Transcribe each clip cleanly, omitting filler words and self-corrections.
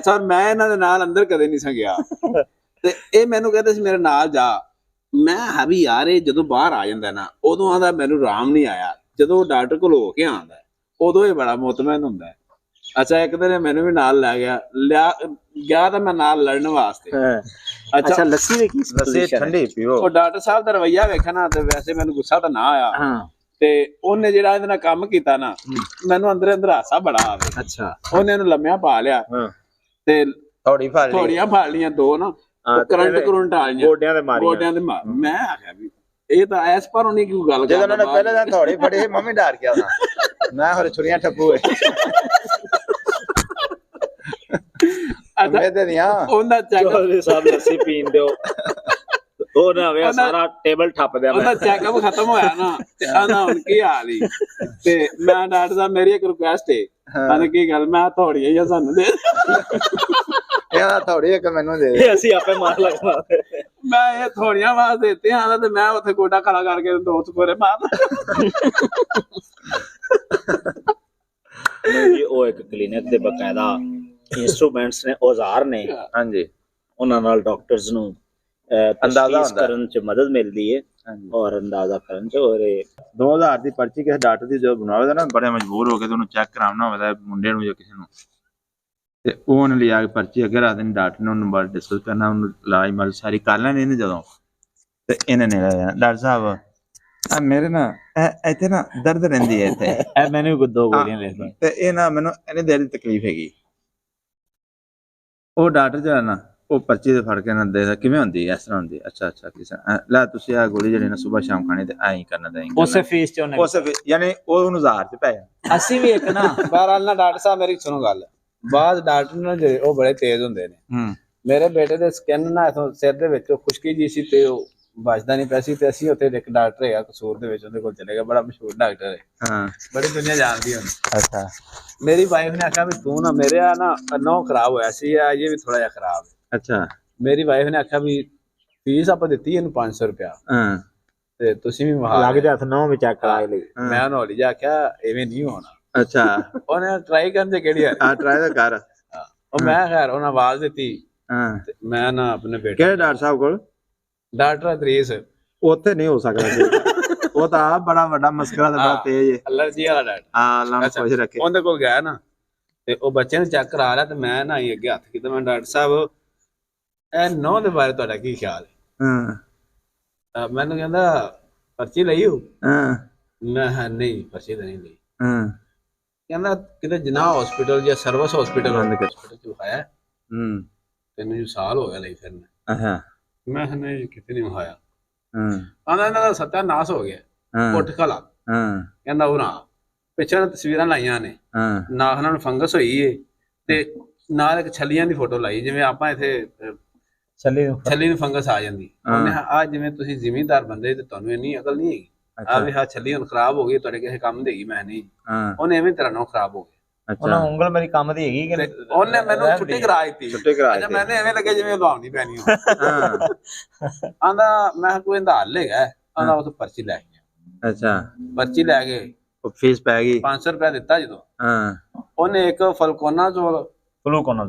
ਸਾਹਿਬ ਮੈਂ ਇਹਨਾਂ ਦੇ ਨਾਲ ਅੰਦਰ ਕਦੇ ਨਹੀਂ ਸਾਂ ਗਿਆ ਤੇ ਇਹ ਮੈਨੂੰ ਕਹਿੰਦੇ ਸੀ ਮੇਰੇ ਨਾਲ ਜਾ। ਮੈਂ ਹਾਂ ਵੀ ਯਾਰ ਇਹ ਜਦੋਂ ਬਾਹਰ ਆ ਜਾਂਦਾ ਨਾ ਉਦੋਂ ਆਂਦਾ ਮੈਨੂੰ ਆਰਾਮ ਨਹੀਂ ਆਇਆ, ਜਦੋਂ ਡਾਕਟਰ ਕੋਲ ਹੋ ਕੇ ਆਉਂਦਾ ਉਦੋਂ ਇਹ ਬੜਾ ਮੁਤਮੈਨ ਹੁੰਦਾ। ਅੱਛਾ ਇੱਕ ਦਿਨ ਮੈਨੂੰ ਵੀ ਨਾਲ ਲੈ ਗਿਆ ਤਾਂ ਮੈਂ ਨਾਲ ਲੜਨ ਵਾਸਤੇ। ਅੱਛਾ ਲੱਸੀ ਵੀ ਕੀ ਲੱਸੀ ਠੰਡੀ ਪੀਓ। ਉਹ ਡਾਕਟਰ ਸਾਹਿਬ ਦਾ ਰਵੱਈਆ ਵੇਖਣਾ ਤੇ ਵੈਸੇ ਮੈਨੂੰ ਗੁੱਸਾ ਤਾਂ ਨਾ ਆਇਆ ਤੇ ਉਹਨੇ ਜਿਹੜਾ ਇਹਦੇ ਨਾਲ ਕੰਮ ਕੀਤਾ ਨਾ ਮੈਨੂੰ ਅੰਦਰ ਅੰਦਰ ਹਾਸਾ ਬੜਾ ਆਵੇ। ਅੱਛਾ ਉਹਨੇ ਇਹਨੂੰ ਲੰਮਿਆ ਪਾ ਲਿਆ ਤੇ ਥੋੜੀਆਂ ਫੜ ਲੀਆਂ ਦੋ ਨਾ ਕਰੰਟ ਆ ਗਈਆਂ ਗੋਡਿਆਂ ਤੇ ਮਾਰ। ਮੈਂ ਆਖਿਆ ਵੀ ਇਹ ਤਾਂ ਐਸ ਪਰ ਉਹਨੇ ਕਿਉਂ ਗੱਲ ਜਦੋਂ ਉਹਨਾਂ ਨੇ ਪਹਿਲੇ ਦਿਨ ਥੋੜੀ ਫੜੀ ਮੰਮੀ ਡਰ ਗਿਆ ਮੈਂ ਹੋਰ ਛੁਰੀਆਂ ਠੱਪੂ ਉਹਨਾਂ ਚੈੱਕ ਸਾਹਿਬ ਲੱਸੀ ਪੀਣ ਦਿਓ ਉਹ ਨਾ ਹੋਵੇ ਸਾਰਾ ਟੇਬਲ ਠੱਪ ਦਿਆ। ਉਹਦਾ ਚੈੱਕਅਪ ਖਤਮ ਹੋਇਆ ਨਾ ਤੇ ਆਂਦਾ ਹੁਣ ਕੀ ਹਾਲ ਈ ਤੇ ਮੈਂ ਡਾਕਟਰ ਸਾਹਿਬ ਮੇਰੀ ਇੱਕ ਰਿਕੁਐਸਟ ਏ। ਆਂਦਾ ਕੀ ਗੱਲ? ਮੈਂ ਥੋੜੀਆਂ ਜਾਂ ਸਾਨੂੰ ਦੇ ਇਹ ਥੋੜੀ ਇੱਕ ਮੈਨੂੰ ਦੇ ਅਸੀਂ ਆਪੇ ਮਾਰ ਲਗਵਾ ਮੈਂ ਇਹ ਥੋੜੀਆਂ ਵਾਸਤੇ ਦਿੱਤੇ ਆਂਦਾ ਤੇ ਮੈਂ ਉੱਥੇ ਗੋਡਾ ਖੜਾ ਕਰਕੇ ਦੋ ਸਕੋਰੇ ਮਾਰ। ਜੀ ਉਹ ਇੱਕ ਕਲੀਨਿਕ ਦੇ ਬਕਾਇਦਾ ਇੰਸਟਰੂਮੈਂਟਸ ਨੇ, ਔਜ਼ਾਰ ਨੇ। ਹਾਂਜੀ ਉਹਨਾਂ ਨਾਲ ਡਾਕਟਰਸ ਨੂੰ ਅੰਦਾਜ਼ਾ ਕਰਨ ਚ ਮਦਦ ਮਿਲਦੀ ਹੈ ਔਰ ਅੰਦਾਜ਼ਾ ਕਰਨ ਚ। ਔਰ 2000 ਦੀ ਪਰਚੀ ਕਿਸੇ ਡਾਕਟਰ ਦੀ ਜੋ ਬਣਾਵੇ ਨਾ ਬੜੇ ਮਜਬੂਰ ਹੋ ਕੇ ਉਹਨੂੰ ਚੈੱਕ ਕਰਾਉਣਾ ਹੋਵੇ ਮੁੰਡੇ ਨੂੰ ਜਾਂ ਕਿਸੇ ਨੂੰ ਤੇ ਉਹਨੇ ਲਿਆ ਕੇ ਪਰਚੀ ਅੱਗੇ ਰੱਖ ਦੇਣੀ। ਡਾਕਟਰ ਨੇ ਉਹਨੂੰ ਬਾਰੇ ਡਿਸਕਸ ਕਰਨਾ, ਉਹਨੂੰ ਇਲਾਜ ਮਾਲ ਸਾਰੀ ਕਰ ਲੈਣੀ ਇਹਨੇ ਜਦੋਂ ਤੇ ਇਹਨੇ ਨੇ ਡਾਕਟਰ ਸਾਹਿਬ ਮੇਰੇ ਨਾ ਇੱਥੇ ਨਾ ਦਰਦ ਰਹਿੰਦੀ ਹੈ ਇੱਥੇ ਮੈਨੂੰ ਵੀ ਦੋ ਗੋਲੀਆਂ ਲੈ ਦੇ ਤੇ ਇਹ ਨਾ ਮੈਨੂੰ ਇਹਨੇ ਦਿਲ ਦੀ ਤਕਲੀਫ ਹੈਗੀ। ਉਹ ਡਾਕਟਰ ਜਿਹੜਾ ਨਾ ਉਹ ਪਰਚੀ ਦੇ ਫੜ ਕੇ ਨਾ ਦੇਖਦਾ ਕਿਵੇਂ ਹੁੰਦੀ ਇਸ ਤਰ੍ਹਾਂ ਹੁੰਦੀ। ਅੱਛਾ ਕਿਸੇ ਲੈ ਤੁਸੀਂ ਆ ਗੋਲੀ ਜਿਹੜੀ ਨਾ ਸਵੇਰ ਸ਼ਾਮ ਖਾਣੀ ਤੇ ਐਂ ਕਰਨਾ ਦੇਂਗੇ ਉਸੇ ਫੀਸ ਚ ਉਹਨੇ ਯਾਨੀ ਉਹ 1000 ਚ ਪੈ ਜਾ। ਅਸੀਂ ਵੀ ਇੱਕ ਨਾ ਬਹਰਾਲ ਨਾ ਡਾਕਟਰ ਸਾਹਿਬ ਮੇਰੀ ਸੁਣੋ ਗੱਲ। ਬਾਅਦ ਡਾਕਟਰ ਨੇ ਜਿਹੜੇ ਉਹ ਬੜੇ ਤੇਜ਼ ਹੁੰਦੇ ਨੇ। ਮੇਰੇ ਬੇਟੇ ਦੇ ਸਕਿਨ ਨਾ ਇਥੋਂ ਸਿਰ ਦੇ ਵਿੱਚ ਖੁਸ਼ਕੀ ਜੀ ਸੀ ਤੇ ਉਹ ਬਚਦਾ ਨਹੀਂ ਪਿਆ ਸੀ ਤੇ ਅਸੀਂ ਉੱਥੇ ਇੱਕ ਡਾਕਟਰ ਹੈਗਾ ਕਸੂਰ ਦੇ ਵਿੱਚ ਉਹਦੇ ਕੋਲ ਚਲੇ ਗਏ। ਬੜਾ ਮਸ਼ਹੂਰ ਡਾਕਟਰ ਹੈ, ਬੜੀ ਦੁਨੀਆ ਜਾਣਦੀ ਹੈ। ਅੱਛਾ ਮੇਰੀ ਵਾਈਫ ਨੇ ਆਖਿਆ ਵੀ ਤੂੰ ਨਾ ਮੇਰੇ ਆ ਨਾ ਨਹੁੰ ਖਰਾਬ ਹੋਇਆ ਸੀ ਇਹ ਵੀ ਥੋੜਾ ਜਿਹਾ ਖਰਾਬ ਹੈ। ਅੱਛਾ ਮੇਰੀ ਵਾਈਫ ਨੇ ਆਖਿਆ ਵੀ ਫੀਸ ਆਪਾਂ ਦਿੱਤੀ ਇਹਨੂੰ 500 ਰੁਪਇਆ ਤੇ ਤੁਸੀਂ ਵੀ ਲੱਗ ਜਾ ਨੌ ਵੀ ਚੈੱਕ ਕਰਾ ਲਈ। ਮੈਂ ਉਹਨੂੰ ਹੌਲੀ ਜਿਹਾ ਆਖਿਆ ਐਵੇਂ ਨਹੀਂ ਹੋਣਾ। ਅੱਛਾ ਉਹਨੇ ਟਰਾਈ ਕਰਨ ਤੇ ਕਿਹੜੀ ਆ ਟਰਾਈ ਤਾਂ ਕਰ। ਉਹ ਮੈਂ ਖੈਰ ਉਹਨਾਂ ਆਵਾਜ਼ ਦਿੱਤੀ ਮੈਂ ਨਾ ਆਪਣੇ ਬੇਟੇ ਕਿਹੜੇ ਡਾਕਟਰ ਸਾਹਿਬ ਕੋਲ? ਡਾਕਟਰ ਅਦਰੀਸ। ਉੱਥੇ ਨਹੀਂ ਹੋ ਸਕਦਾ ਉਹ ਤਾਂ ਆਪ ਬੜਾ ਵੱਡਾ ਮਸਕਰਾ ਤੇ ਬੜਾ ਤੇਜ਼ ਹੈ, ਅਲਰਜੀ ਵਾਲਾ ਡਾਕਟਰ। ਹਾਂ ਅੱਲਾਹ ਨੂੰ ਖੁਸ਼ ਰੱਖੇ। ਉਹਦੇ ਕੋਲ ਗਿਆ ਨਾ ਤੇ ਉਹ ਬੱਚੇ ਨੂੰ ਚੈੱਕ ਕਰਾ ਲਿਆ ਤੇ ਮੈਂ ਨਾ ਹੀ ਅੱਗੇ ਹੱਥ ਕੀਤਾ। ਮੈਂ ਡਾਕਟਰ ਸਾਹਿਬ ਇਹ ਨਹੁੰ ਦੇ ਬਾਰੇ ਤੁਹਾਡਾ ਕੀ ਖਿਆਲ ਹੈ? ਮੈਨੂੰ ਕਹਿੰਦਾ ਪਰਚੀ ਲਈ ਹੋ? ਮੈਂ ਨਹੀਂ ਪਰਚੀ ਤਾਂ ਨਹੀਂ ਲਈ। ਕਹਿੰਦਾ ਕਿਤੇ ਜਨਾਹ ਹਸਪੀਟਲ ਜਾਂ ਸਰਵਿਸ ਹਸਪੀਟਲ ਚ ਵਿਖਾਇਆ? ਤੈਨੂੰ ਸਾਲ ਹੋ ਗਿਆ ਲਈ ਫਿਰਨਾ। ਮੈਂ ਨਹੀਂ ਕਿਤੇ ਨਹੀਂ ਵਿਖਾਇਆ। ਆਂਦਾ ਇਹਨਾਂ ਦਾ ਸੱਤਿਆਨਾਸ਼ ਹੋ ਗਿਆ ਉੱਠ ਖਲਾ। ਕਹਿੰਦਾ ਉਹ ਨਾ ਪਿੱਛੇ ਤਸਵੀਰਾਂ ਲਾਈਆਂ ਨੇ ਨਾ ਉਹਨਾਂ ਨੂੰ ਫੰਗਸ ਹੋਈ ਏ ਤੇ ਨਾਲ ਇੱਕ ਛੱਲੀਆਂ ਦੀ ਫੋਟੋ ਲਾਈ ਜਿਵੇਂ ਆਪਾਂ ਇੱਥੇ ਛੱਲੀ ਨੂੰ ਫੰਗਸ ਆ ਜਾਂਦੀ। ਉਹਨੇ ਆ ਜਿਵੇਂ ਤੁਸੀਂ ਜ਼ਿਮੀਂਦਾਰ ਬੰਦੇ ਤੇ ਤੁਹਾਨੂੰ ਇੰਨੀ ਅਕਲ ਨਹੀਂ ਹੈਗੀ ਆ ਵੀ ਹਾਂ ਛੱਲੀ ਹੁਣ ਖਰਾਬ ਹੋ ਗਈ ਤੁਹਾਡੇ ਕਿਸੇ ਕੰਮ ਦੇਗੀ। ਮੈਂ ਨਹੀਂ ਉਹਨੇ ਐਵੇਂ ਤਰ੍ਹਾਂ ਨਾਲ ਖਰਾਬ ਹੋ ਗਿਆ। ਉਹਨਾਂ ਉਂਗਲ ਮੇਰੀ ਕੰਮ ਦੀ ਹੈਗੀ ਕਿ ਉਹਨੇ ਮੈਨੂੰ ਛੁੱਟੀ ਕਰਾ ਦਿੱਤੀ। ਮੈਨੂੰ ਐਵੇਂ ਲੱਗੇ ਜਿਵੇਂ ਲਾਉਣੀ ਪੈਣੀ। ਆਂਦਾ ਮੈਂ ਕੋਈ ਇਹਦਾ ਹੱਲ ਹੈਗਾ। ਆਂਦਾ ਉਹ ਪਰਚੀ ਲੈ ਗਿਆ। ਅੱਛਾ ਪਰਚੀ ਲੈ ਕੇ ਫੀਸ ਪੈ ਗਈ 500 ਰੁਪਇਆ ਦਿੱਤਾ। ਜਦੋਂ ਉਹਨੇ ਇੱਕ ਫਲੂਕੋਨਾਜ਼ੋਲ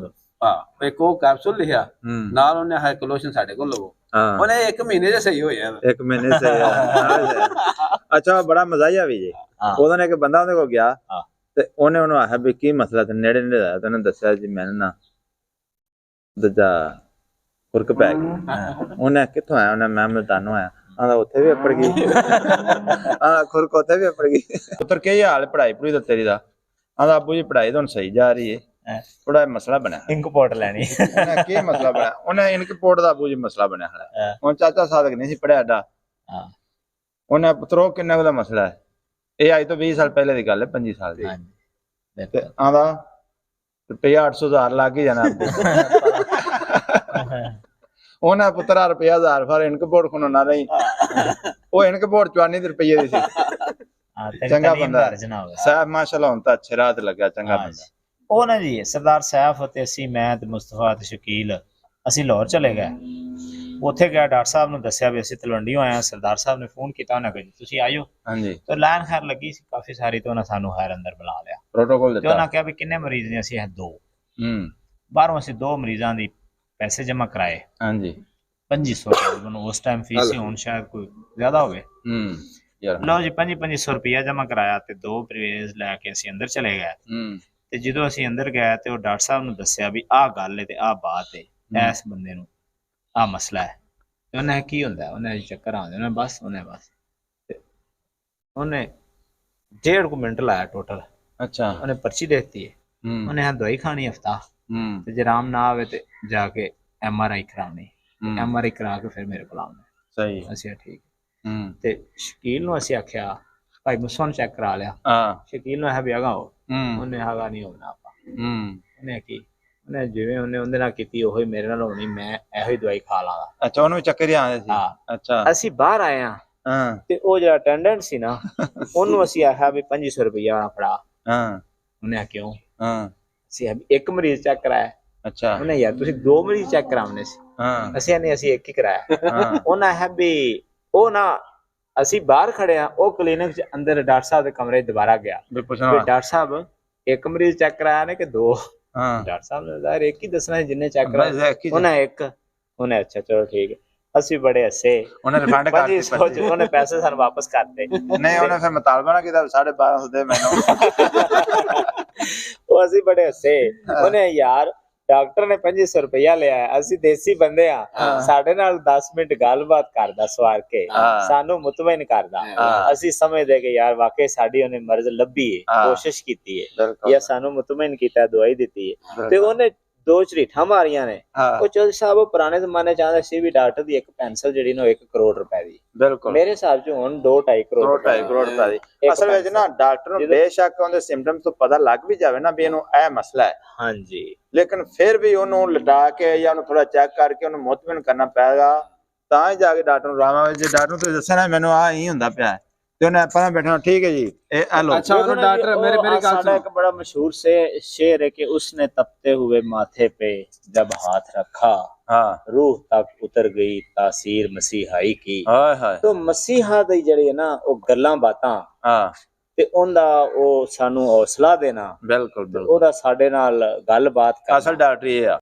ਇੱਕ ਉਹ ਕੈਪਸੂਲ ਲਿਖਿਆ ਨਾਲ ਉਹਨੇ ਹਾਈਕਲੋਸ਼ਨ ਸਾਡੇ ਕੋਲ ਲਵੋ। ਉਹਨੇ 1 ਮਹੀਨੇ ਚ ਸਹੀ ਹੋ ਜਾਣਾ। 1 ਮਹੀਨੇ ਅੱਛਾ ਬੜਾ ਮਜ਼ਾ ਆਇਆ ਵੀ ਜੀ। ਉਹਦਾ ਨੇ ਇੱਕ ਬੰਦਾ ਉਹਦੇ ਕੋਲ ਗਿਆ ਤੇ ਉਹਨੇ ਉਹਨੂੰ ਆਖਿਆ ਵੀ ਕੀ ਮਸਲਾ ਤੇ ਨੇੜੇ ਆਇਆ ਤੇ ਉਹਨੇ ਦੱਸਿਆ ਜੀ ਮੈਨੂੰ ਨਾ ਦੂਜਾ ਖੁਰਕ ਪੈ ਗਈ। ਉਹਨੇ ਕਿੱਥੋਂ ਆਇਆ? ਉਹਨੇ ਮੈਂ ਮਲਤਾਨੋਂ ਆਇਆ। ਆਂਦਾ ਉੱਥੇ ਵੀ ਅਪੜ ਗਈ। ਖੁਰਕ ਉੱਥੇ ਵੀ ਅਪੜ ਗਈ। ਪੁੱਤਰ ਕੀ ਹਾਲ ਪੜ੍ਹਾਈ ਪੂਰੀ ਦਾ ਤੇਰੀ ਦਾ? ਆਂਦਾ ਆਬੂ ਜੀ ਪੜ੍ਹਾਈ ਤਾਂ ਹੁਣ ਸਹੀ ਜਾ ਰਹੀ ਹੈ, ਥੋੜਾ ਮਸਲਾ ਬਣਿਆ ਇੰਕਪੋਰਟ ਲੈਣੀ। ਕੀ ਮਸਲਾ ਬਣਿਆ? ਉਹਨੇ ਇੰਕਪੋਰਟ ਦਾ ਆਬੂ ਜੀ ਮਸਲਾ ਬਣਿਆ ਹੈ। ਹੁਣ ਚਾਚਾ ਸਾਦਕ ਨਹੀਂ ਸੀ ਪੜਿਆ ਡਾ। ਉਹਨੇ ਪੁੱਤਰੋ ਕਿੰਨਾ ਦਾ ਮਸਲਾ ਹੈ? ਇਹ ਅੱਜ ਤੋਂ 20 ਸਾਲ ਪਹਿਲੇ ਦੀ ਗੱਲ ਹੈ, 25 ਸਾਲ ਦੀ। ਤੇ ਆਂਦਾ ਰੁਪਇਆ 800,000 ਲੱਗ ਹੀ ਜਾਣਾ। ਉਹਨਾਂ ਪੁੱਤਰਾ ਰੁਪਇਆ 1000 ਫਰ ਇਨਕਪੋਰਟ ਖੁਣ ਨਾ ਰਹੀ। ਉਹ ਇਨਕਪੋਰਟ 94 ਰੁਪਏ ਦੀ ਸੀ। ਚੰਗਾ ਬੰਦਾ ਸਾਹਿਬ ਮਾਸ਼ਾਅੱਲਾ ਹੁਣ ਤਾਂ ਅੱਛੇ ਰਾਹ ਤੇ ਲੱਗਾ। ਚੰਗਾ ਬੰਦਾ ਉਹ ਨਾ ਜੀ ਸਰਦਾਰ ਸੈਫ ਅਤੇ ਅਸੀਂ ਮੈਂ ਤੇ ਮੁਸਤਫਾ ਤੇ ਸ਼ਕੀਲ ਅਸੀਂ ਲਾਹੌਰ ਚਲੇ ਗਏ। ਉੱਥੇ ਗਿਆ ਡਾਕਟਰ ਸਾਹਿਬ ਨੂੰ ਦੱਸਿਆ ਵੀ ਅਸੀਂ ਤਲਵੰਡੀੋਂ ਆਏ ਹਾਂ। ਸਰਦਾਰ ਸਾਹਿਬ ਨੇ ਫੋਨ ਕੀਤਾ ਉਹਨਾਂ ਕੋਲ ਤੁਸੀਂ ਆਇਓ। ਹਾਂਜੀ ਤੇ ਲਾਈਨ ਖੈਰ ਲੱਗੀ ਸੀ ਕਾਫੀ ਸਾਰੀ ਤੇ ਉਹਨਾਂ ਸਾਨੂੰ ਖੈਰ ਅੰਦਰ ਬੁਲਾ ਲਿਆ। ਪ੍ਰੋਟੋਕਾਲ ਦਿੱਤਾ ਤੇ ਉਹਨਾਂ ਕਿਹਾ ਵੀ ਕਿੰਨੇ ਮਰੀਜ਼ ਨੇ? ਅਸੀਂ 2। ਬਾਹਰੋਂ ਅਸੀਂ 2 ਮਰੀਜ਼ਾਂ ਦੀ ਪੈਸੇ ਜਮ੍ਹਾਂ ਕਰਾਏ ਹਾਂਜੀ 2500 ਰੁਪਏ ਮੈਨੂੰ ਉਸ ਟਾਈਮ ਫੀਸ ਸੀ, ਹੁਣ ਸ਼ਾਇਦ ਕੋਈ ਜ਼ਿਆਦਾ ਹੋਵੇ। ਯਾਰ ਲਓ ਜੀ 2500 ਰੁਪਇਆ ਜਮ੍ਹਾਂ ਕਰਾਇਆ ਤੇ 2 ਪ੍ਰਵੇਜ਼ ਲੈ ਕੇ ਅਸੀਂ ਅੰਦਰ ਚਲੇ ਗਏ। ਤੇ ਜਦੋਂ ਅਸੀਂ ਅੰਦਰ ਗਏ ਤੇ ਉਹ ਡਾਕਟਰ ਸਾਹਿਬ ਨੂੰ ਦੱਸਿਆ ਵੀ ਆਹ ਗੱਲ ਹੈ ਤੇ ਆਹ ਬਾਤ ਹੈ, ਇਸ ਬੰਦੇ ਨੂੰ ਆਹ ਮਸਲਾ ਹੈ। ਤੇ ਉਹਨੇ ਕੀ ਹੁੰਦਾ, ਉਹਨੇ ਚੱਕਰ ਆਉਂਦੇ ਨੇ, ਬਸ ਤੇ ਉਹਨੇ 1.5 ਮਿੰਟ ਲਾਇਆ ਟੋਟਲ। ਅੱਛਾ ਉਹਨੇ ਪਰਚੀ ਦੇ ਦਿੱਤੀ ਹੈ, ਉਹਨੇ ਹਾਂ ਦਵਾਈ ਖਾਣੀ ਹਫਤਾ, ਤੇ ਜੇ ਆਰਾਮ ਨਾ ਆਵੇ ਤੇ ਜਾ ਕੇ MRI ਕਰਾਉਣੀ, MRI ਕਰਾ ਕੇ ਫਿਰ ਮੇਰੇ ਕੋਲ ਆਉਣਾ। ਸਹੀ ਅਸੀਂ ਠੀਕ ਤੇ ਸ਼ਕੀਲ ਨੂੰ ਅਸੀਂ ਆਖਿਆ ਭਾਈ ਮੁਸਾ ਨੂੰ ਚੈੱਕ ਕਰਾ ਲਿਆ। ਸ਼ਕੀਲ ਨੂੰ ਇਹ ਵੀ ਹੈਗਾ ਉਹਨੇ ਹੈਗਾ ਨਹੀਂ ਹੋਣਾ ਆਪਾਂ। ਉਹਨੇ ਕੀ ਉਹਨੇ ਜਿਵੇਂ ਉਹਦੇ ਨਾਲ ਕੀਤੀ ਉਹੀ ਮੇਰੇ ਨਾਲ ਹੋਣੀ, ਮੈਂ ਇਹੋ ਹੀ ਦਵਾਈ ਖਾ ਲਾਂਗਾ। ਅੱਛਾ ਉਹਨੂੰ ਵੀ ਚੱਕਰ ਹੀ ਆਉਂਦੇ ਸੀ। ਅੱਛਾ ਅਸੀਂ ਬਾਹਰ ਆਏ ਹਾਂ ਤੇ ਉਹ ਜਿਹੜਾ ਅਟੈਂਡੈਂਟ ਸੀ ਨਾ ਉਹਨੂੰ ਅਸੀਂ ਆਖਿਆ ਵੀ 2500 ਰੁਪਇਆ ਫੜਾ। ਉਹਨੇ ਆ ਕਿਉਂ? ਅਸੀਂ ਇੱਕ ਮਰੀਜ਼ ਚੈੱਕ ਕਰਾਇਆ। ਅੱਛਾ ਉਹਨੇ ਯਾਰ ਤੁਸੀਂ 2 ਮਰੀਜ਼ ਚੈੱਕ ਕਰਾਉਣੇ ਸੀ। ਅਸੀਂ ਨਹੀਂ, ਅਸੀਂ ਇੱਕ ਹੀ ਕਰਾਇਆ। ਉਹਨਾਂ ਹੈ ਵੀ ਉਹ ਨਾ ਅਸੀਂ ਬਾਹਰ ਖੜੇ ਆ, ਉਹ ਕਲੀਨਿਕ ਚ ਅੰਦਰ ਡਾਕਟਰ ਸਾਹਿਬ ਦੇ ਕਮਰੇ ਦੁਬਾਰਾ ਗਿਆ ਵੀ ਡਾਕਟਰ ਸਾਹਿਬ ਇੱਕ ਮਰੀਜ਼ ਚੈੱਕ ਕਰਾਇਆ ਨੇ ਕਿ 2? ਡਾਕਟਰ ਸਾਹਿਬ ਨੇ ਜ਼ਾਹਿਰ ਇੱਕ ਹੀ ਦੱਸਣਾ ਜਿੰਨੇ ਚੈੱਕ ਕਰਾਇਆ। ਉਹਨੇ ਇੱਕ, ਉਹਨੇ ਅੱਛਾ ਚਲੋ ਠੀਕ ਹੈ। ਅਸੀਂ ਬੜੇ ਹੱਸੇ, ਉਹਨੇ ਰਿਫੰਡ ਕਰ ਦਿੱਤੇ, ਉਹਨੇ ਪੈਸੇ ਸਾਨੂੰ ਵਾਪਸ ਕਰਤੇ। ਨਹੀਂ ਉਹਨੇ ਫਿਰ ਮੁਤਾਲਬਾ ਨਾ ਕੀਤਾ 1250 ਦੇ ਮੈਨੂੰ। ਉਹ ਅਸੀਂ ਬੜੇ ਹੱਸੇ। ਉਹਨੇ ਯਾਰ ਡਾਕਟਰ ਨੇ 2500 ਰੁਪਇਆ ਲਿਆ, ਅਸੀਂ ਦੇਸੀ ਬੰਦੇ ਆ, ਸਾਡੇ ਨਾਲ 10 ਮਿੰਟ ਗੱਲਬਾਤ ਕਰਦਾ ਸਵਾਰ ਕੇ, ਸਾਨੂੰ ਮੁਤਮਇਨ ਕਰਦਾ। ਅਸੀਂ ਸਮਝਦੇ ਕਿ ਯਾਰ ਵਾਕਈ ਸਾਡੀ ਉਹਨੇ ਮਰਜ਼ ਲੱਭੀ ਹੈ, ਕੋਸ਼ਿਸ਼ ਕੀਤੀ ਹੈ ਜਾਂ ਸਾਨੂੰ ਮੁਤਮਇਨ ਕੀਤਾ, ਦਵਾਈ ਦਿੱਤੀ ਹੈ। ਤੇ ਉਹਨੇ 2 ਝਰੀਠਾਂ ਮਾਰੀਆਂ ਨੇ। ਉਹ ਚੌਧਰੀ ਸਾਹਿਬ ਪੁਰਾਣੇ ਜ਼ਮਾਨੇ ਚ ਆਂਦੇ ਸੀ ਵੀ ਡਾਕਟਰ ਦੀ ਇੱਕ ਪੈਨਸਲ ਜਿਹੜੀ ਨਾ 1 ਕਰੋੜ ਰੁਪਏ ਦੀ। ਬਿਲਕੁਲ ਮੇਰੇ ਹਿਸਾਬ ਚ ਹੁਣ 2-2.5 ਕਰੋੜ ਰੁਪਏ ਦੀ। ਅਸਲ ਵਿੱਚ ਨਾ ਡਾਕਟਰ ਨੂੰ ਬੇਸ਼ੱਕ ਉਹਦੇ ਸਿੰਪਟਮਸ ਤੋਂ ਪਤਾ ਲੱਗ ਵੀ ਜਾਵੇ ਨਾ ਵੀ ਇਹਨੂੰ ਇਹ ਮਸਲਾ ਹੈ, ਹਾਂਜੀ, ਲੇਕਿਨ ਫਿਰ ਵੀ ਉਹਨੂੰ ਲਟਾ ਕੇ ਜਾਂ ਉਹਨੂੰ ਥੋੜਾ ਚੈੱਕ ਕਰਕੇ ਉਹਨੂੰ ਮੁਤਮਿਨ ਕਰਨਾ ਪਏਗਾ, ਤਾਂ ਹੀ ਜਾ ਕੇ ਡਾਕਟਰ ਨੂੰ ਆਰਾਮ ਆਵੇ। ਜੇ ਡਾਕਟਰ ਨੂੰ ਤੁਸੀਂ ਦੱਸਿਆ ਨਾ ਮੈਨੂੰ ਆਹ ਹੀ ਹੁੰਦਾ ਪਿਆ ਤੇ ਉਹਨੇ ਆਪਾਂ ਬੈਠਣਾ ਠੀਕ ਹੈ ਜੀ ਇਹ ਆ ਲੋ। अच्छा डॉक्टर मेरी गल सुनो, एक बड़ा मशहूर से शेर है कि उसने तपते हुए माथे पे जब हाथ रखा, रूह तक उतर गई तासीर मसीहाई की। तो मसीहा दी ਜਿਹੜੀ ਹੈ ਨਾ ਉਹ ਗੱਲਾਂ ਬਾਤਾਂ ਤੇ ਉਹਦਾ ਉਹ ਸਾਨੂੰ ਹੌਸਲਾ ਦੇਣਾ, ਬਿਲਕੁਲ ਉਹਦਾ ਸਾਡੇ ਨਾਲ ਗੱਲਬਾਤ ਕਰਨਾ, ਅਸਲ ਡਾਕਟਰ ਇਹ ਆ।